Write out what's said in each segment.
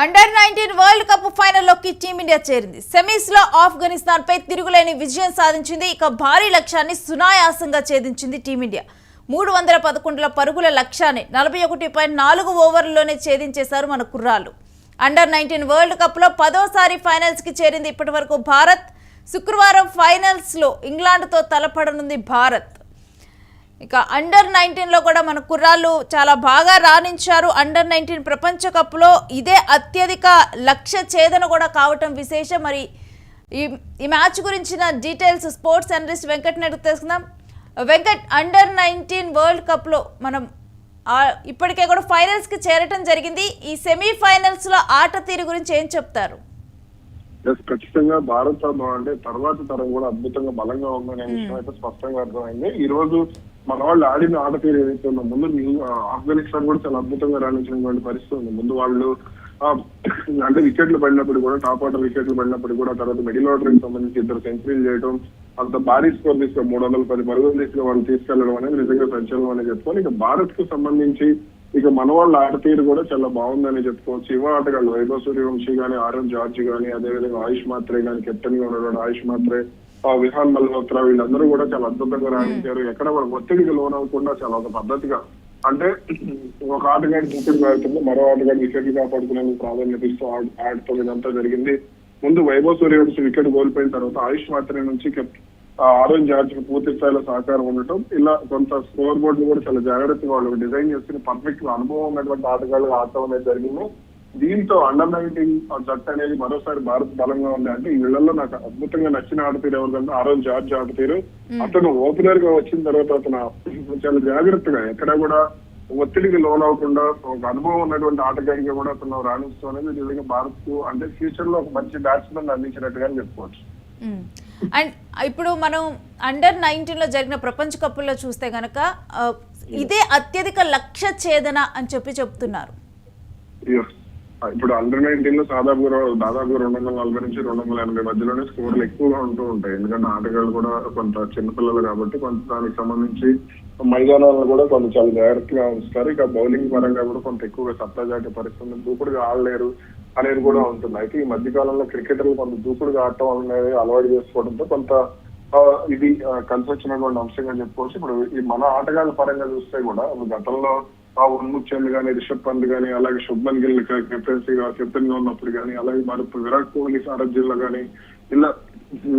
Under-19 world cup ఫైనల్లోకి team India చేరింది. సెమీస్లో ఆఫ్ఘనిస్తాన్పై తిరుగులేని విజయం సాధించింది. ఇక భారీ లక్ష్యాన్ని సునాయాసంగా ఛేదించింది టీమిండియా. 311 పరుగుల లక్ష్యాన్ని 41.4 ఓవర్లలోనే ఛేదించేశారు మన కుర్రాళ్ళు. అండర్-19 వరల్డ్ కప్లో 10వ ఫైనల్స్కి చేరింది ఇప్పటివరకు భారత్. శుక్రవారం ఫైనల్స్లో ఇంగ్లాండ్తో తలపడనుంది భారత్. ఇక అండర్-19లో కూడా మన కుర్రాళ్ళు చాలా బాగా రాణించారు. అండర్-19 ప్రపంచ కప్లో ఇదే అత్యధిక లక్ష్య ఛేదన కూడా కావటం విశేషం. మరి ఈ మ్యాచ్ గురించిన details sports analyst Venkat Naidu తెలుసుకుందాం. వెంకట్, అండర్-19 వరల్డ్ కప్లో మనం ఇప్పటికే కూడా ఫైనల్స్కి చేరటం జరిగింది. ఈ సెమీఫైనల్స్లో ఆట తీరు గురించి ఏం చెప్తారు? ఖచ్చితంగా భారత్ అంటే తర్వాత తరం కూడా అద్భుతంగా బలంగా ఉందనే విషయం అయితే స్పష్టంగా అర్థమైంది. ఈ రోజు మన వాళ్ళు ఆడిన ఆట తీరు ఏదైతే ఉందో, ముందు ఆఫ్ఘనిస్తాన్ కూడా చాలా అద్భుతంగా రాణించినటువంటి పరిస్థితి ఉంది. ముందు వాళ్ళు అంటే వికెట్లు పడినప్పుడు కూడా, టాప్ ఆర్డర్ వికెట్లు పడినప్పుడు కూడా, తర్వాత మిడిల్ ఆర్డర్ కి సంబంధించి 2 సెంచరీలు చేయడం, అంత భారీ స్కోర్ తీసుకుని 310 పరుగులు తీసుకుని వాళ్ళు తీసుకెళ్లడం అనేది నిజంగా సంచలనం అని చెప్పుకోవాలి. ఇక భారత్ కు సంబంధించి ఇక మన వాళ్ళ ఆట తీరు కూడా చాలా బాగుందని చెప్పుకోవచ్చు. యువ ఆటగాళ్ళు వైభవ్ సూర్యవంశీ గానీ, ఆర్ఎన్ జార్జ్ గానీ, అదేవిధంగా ఆయుష్ మాత్రే గానీ, కెప్టెన్ గా ఉన్నాడు ఆయుష్ మాత్రే, విహాన్ మల్హోత్రా, వీళ్ళందరూ కూడా చాలా అద్భుతంగా రాణించారు. ఎక్కడ కూడా ఒత్తిడికి లోనవ్వకుండా చాలా ఒక పద్ధతిగా, అంటే ఒక ఆటగాడి వికెట్ ఆడుతుంది, మరో ఆటగాడి వికెట్లు కాపాడుకునేందుకు ప్రాధాన్యత ఇస్తూ ఆడటం ఇదంతా జరిగింది. ముందు వైభవ్ సూర్యవంశీ వికెట్ కోల్పోయిన తర్వాత ఆయుష్ మాత్రే నుంచి ఆరోన్ జార్జ్ కి పూర్తి స్థాయిలో సహకారం ఉండటం, ఇలా కొంత స్కోర్ బోర్డ్ ని కూడా చాలా జాగ్రత్తగా వాళ్ళు డిజైన్ చేసుకుని పర్ఫెక్ట్ అనుభవం ఉన్నటువంటి ఆటగాళ్ళు ఆడటం అనేది జరిగింది. దీంతో అండర్-19 జట్టు అనేది మరోసారి భారత్ బలంగా ఉంది. అంటే ఈ వీళ్ళల్లో నాకు అద్భుతంగా నచ్చిన ఆటతీరు ఎవరికంటే ఆరోన్ జార్జ్ ఆటతీరు. అతను ఓపెనర్ గా వచ్చిన తర్వాత అతను చాలా జాగ్రత్తగా, ఎక్కడ కూడా ఒత్తిడికి లోనవ్వకుండా ఒక అనుభవం ఉన్నటువంటి ఆటగాడిగా కూడా అతను రాణిస్తూ అనేది నిజంగా భారత్ కు అంటే ఫ్యూచర్ లో ఒక మంచి బ్యాట్స్మెన్ అందించినట్టుగా చెప్పుకోవచ్చు. అండ్ ఇప్పుడు మనం అండర్-19లో జరిగిన ప్రపంచ కప్పుల్లో చూస్తే గనక ఇదే అత్యధిక లక్ష్య ఛేదన అని చెప్తున్నారు. ఇప్పుడు అండర్-19 లో దాదాపుగా 240 నుంచి 280 మధ్యలోనే స్కోర్లు ఎక్కువగా ఉంటూ ఉంటాయి. ఎందుకంటే ఆటగాళ్ళు కూడా కొంత చిన్నపిల్లలు కాబట్టి కొంత దానికి సంబంధించి మైదానాలను కూడా కొంత చాలా జాగ్రత్తగా ఉంచుతారు. ఇక బౌలింగ్ పరంగా కూడా కొంత ఎక్కువగా సత్తా చాటే పరిస్థితులు, దూకుడుగా ఆడలేరు అనేది కూడా ఉంటుంది. అయితే ఈ మధ్య కాలంలో క్రికెటర్లు కొంత దూకుడుగా ఆడటం అనేది అలవాటు చేసుకోవడంతో కొంత ఇది కలిసి వచ్చినటువంటి అంశంగా చెప్పుకోవచ్చు. ఇప్పుడు ఈ మన ఆటగాళ్ళ పరంగా చూస్తే కూడా గతంలో ఉన్ముఖ్ చంద్ గానీ, రిషబ్ పంత్ గానీ, అలాగే శుభ్మన్ గిల్ కెప్టెన్ గా ఉన్నప్పుడు కానీ, అలాగే మరి విరాట్ కోహ్లీ సారథ్యంలో కానీ, ఇలా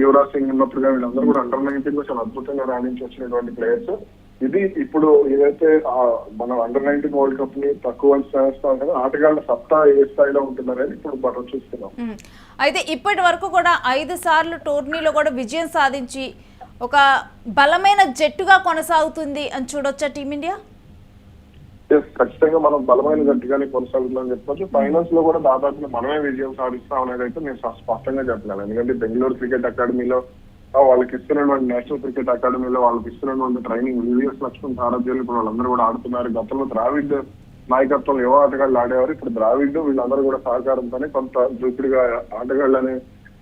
యువరాజ్ సింగ్ ఉన్నప్పుడు కానీ, వీళ్ళందరూ కూడా అండర్-19 లో చాలా అద్భుతంగా రాణించి వచ్చినటువంటి ప్లేయర్స్. ఇది ఇప్పుడు ఏదైతే మన అండర్-19 వరల్డ్ కప్ ని తక్కువ చేస్తాం కదా, ఆటగాళ్ళ సత్తా ఏ స్థాయిలో ఉంటుందనేది ఇప్పుడు మనం చూస్తున్నాం. అయితే ఇప్పటి వరకు కూడా 5 సార్లు టోర్నీలో కూడా విజయం సాధించి ఒక బలమైన జట్టుగా కొనసాగుతుంది అని చూడొచ్చా టీమిండియా? ఖచ్చితంగా మనం బలమైన జట్టుగానే కొనసాగుతుందని చెప్పొచ్చు. ఫైనల్స్ లో కూడా దాదాపుగా మనమే విజయం సాధిస్తాం అనేది అయితే నేను స్పష్టంగా చెప్పలేను. ఎందుకంటే బెంగళూరు క్రికెట్ అకాడమీలో వాళ్ళకి ఇస్తున్నటువంటి నేషనల్ క్రికెట్ అకాడమీలో వాళ్ళకి ఇస్తున్నటువంటి ట్రైనింగ్, వివిఎస్ లక్ష్మణ్ సారథ్యాలు ఇప్పుడు వాళ్ళందరూ కూడా ఆడుతున్నారు. గతంలో ద్రావిడ్ నాయకత్వం యువ ఆటగాళ్ళు ఆడేవారు. ఇప్పుడు ద్రావిడ్ వీళ్ళందరూ కూడా సహకారంతోనే కొంత దూకుడుగా ఆటగాళ్ళని,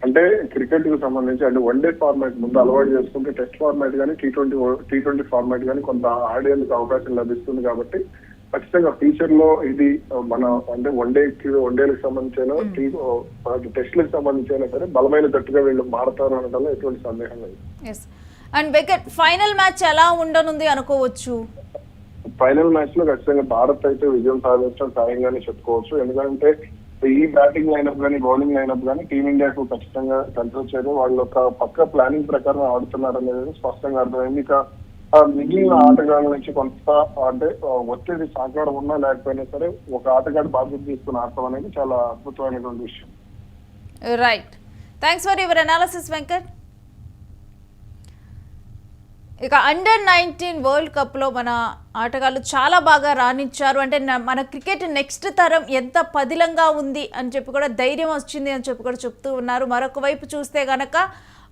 అంటే క్రికెట్ కు సంబంధించి అంటే వన్డే ఫార్మాట్ ముందు అలవాటు చేసుకుంటే టెస్ట్ ఫార్మాట్ కానీ, టీ20 ఫార్మాట్ కానీ కొంత ఆడేందుకు అవకాశం లభిస్తుంది. కాబట్టి ఖచ్చితంగా ఫ్యూచర్ లో ఇది మన అంటే వన్డేలకు సంబంధించిన టెస్ట్లకు సంబంధించిన సరే బలమైన జట్టుగా వీళ్ళు మారతారు అనడంలో ఎటువంటి సందేహం లేదు. అండ్ వెంకట్, ఫైనల్ మ్యాచ్ ఎలా ఉండనుంది అనుకోవచ్చు? ఫైనల్ మ్యాచ్ లో ఖచ్చితంగా భారత్ అయితే విజయం సాధించడం ఖాయంగానే చెప్పుకోవచ్చు. ఎందుకంటే ఈ బ్యాటింగ్ లైనప్ కానీ, బౌలింగ్ లైనప్ కానీ టీమిండియాకు ఖచ్చితంగా కలిసి వచ్చేది. వాళ్ళు ఒక పక్క ప్లానింగ్ ప్రకారం ఆడుతున్నారు అనేది స్పష్టంగా అర్థమైంది. ఇక మిగిలిన ఆటగాళ్ళ నుంచి కొంత అంటే ఒత్తిడి సహకారం ఉన్నా లేకపోయినా సరే ఒక ఆటగాడు బాధ్యత తీసుకుని ఆడటం అనేది చాలా అద్భుతమైనటువంటి విషయం. Right, thanks for your analysis Venkat. ఇక అండర్-19 వరల్డ్ కప్లో మన ఆటగాళ్ళు చాలా బాగా రాణించారు. అంటే మన క్రికెట్ నెక్స్ట్ తరం ఎంత పదిలంగా ఉంది అని చెప్పి కూడా, ధైర్యం వచ్చింది అని చెప్పి కూడా చెప్తూ ఉన్నారు. మరొక వైపు చూస్తే గనక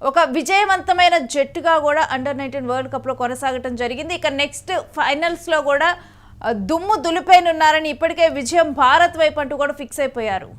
ఒక విజయవంతమైన జట్టుగా కూడా అండర్-19 వరల్డ్ కప్లో కొనసాగటం జరిగింది. ఇక నెక్స్ట్ ఫైనల్స్లో కూడా దుమ్ము దులిపైనున్నారని, ఇప్పటికే విజయం భారత్ వైపు అంటూ కూడా ఫిక్స్ అయిపోయారు.